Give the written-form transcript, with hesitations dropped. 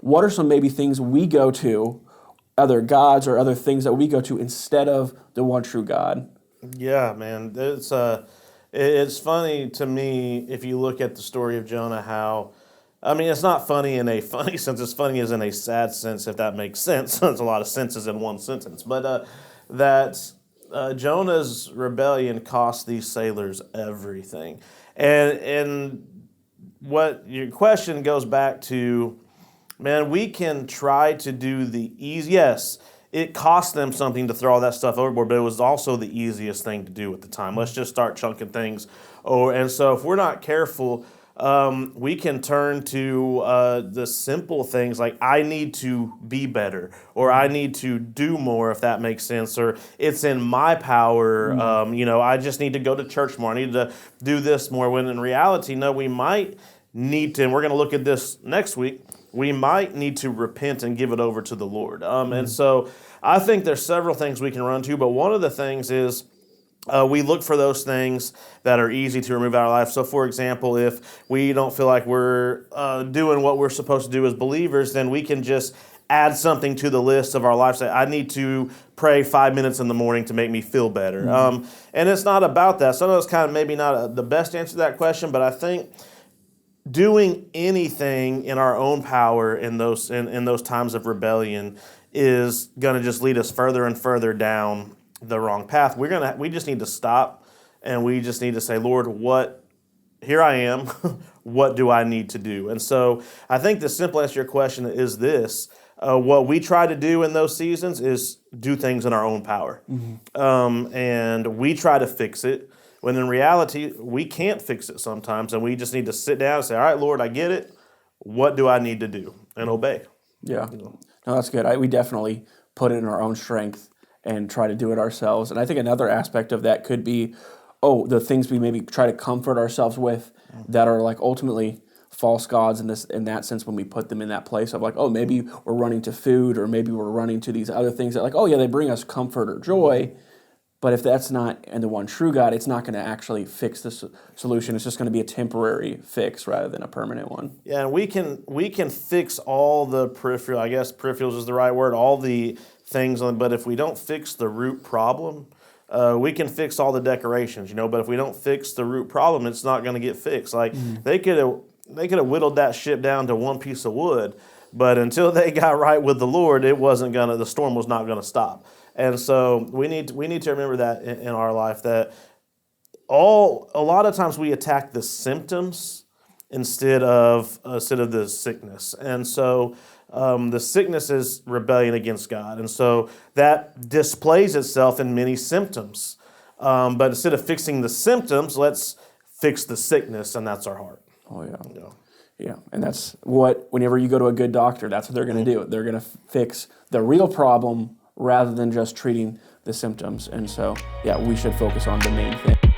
what are some maybe things we go to, other gods or other things that we go to instead of the one true God? Yeah, man. It's funny to me if you look at the story of Jonah, how, I mean, it's not funny in a funny sense. It's funny as in a sad sense, if that makes sense. There's a lot of senses in one sentence. But Jonah's rebellion cost these sailors everything. And what your question goes back to, man, we can try to do the easy. Yes, it cost them something to throw all that stuff overboard, but it was also the easiest thing to do at the time. Let's just start chunking things. And so if we're not careful, we can turn to the simple things like I need to be better, or I need to do more, if that makes sense, or it's in my power. I just need to go to church more. I need to do this more. When in reality, no, we might need to, and we're going to look at this next week, we might need to repent and give it over to the Lord. And so I think there's several things we can run to, but one of the things is we look for those things that are easy to remove out of our life. So, for example, if we don't feel like we're doing what we're supposed to do as believers, then we can just add something to the list of our life. Say, I need to pray 5 minutes in the morning to make me feel better. And it's not about that. So I know it's kind of maybe not the best answer to that question, but I think doing anything in our own power in those times of rebellion is going to just lead us further and further down the wrong path. We just need to stop, and we just need to say, Lord, here I am. What do I need to do? And so I think the simple answer to your question is this. What we try to do in those seasons is do things in our own power. And we try to fix it, when in reality, we can't fix it sometimes, and we just need to sit down and say, all right, Lord, I get it. What do I need to do? And obey. Yeah. No, that's good. We definitely put it in our own strength and try to do it ourselves. And I think another aspect of that could be, the things we maybe try to comfort ourselves with that are like ultimately false gods in that sense, when we put them in that place of like, maybe we're running to food, or maybe we're running to these other things that like, they bring us comfort or joy. But if that's not in the one true God, it's not going to actually fix the solution. It's just going to be a temporary fix rather than a permanent one. Yeah, and we can fix all the peripheral, I guess peripherals is the right word, all the things, but if we don't fix the root problem, we can fix all the decorations, but if we don't fix the root problem, it's not going to get fixed. Like they could have whittled that ship down to one piece of wood, but until they got right with the Lord, the storm was not going to stop. And so we need to remember that in our life, that a lot of times we attack the symptoms instead of the sickness. And so the sickness is rebellion against God. And so that displays itself in many symptoms. But instead of fixing the symptoms, let's fix the sickness, and that's our heart. Oh, yeah. Yeah, and that's whenever you go to a good doctor, that's what they're going to do. They're going to fix the real problem rather than just treating the symptoms. And so, we should focus on the main thing.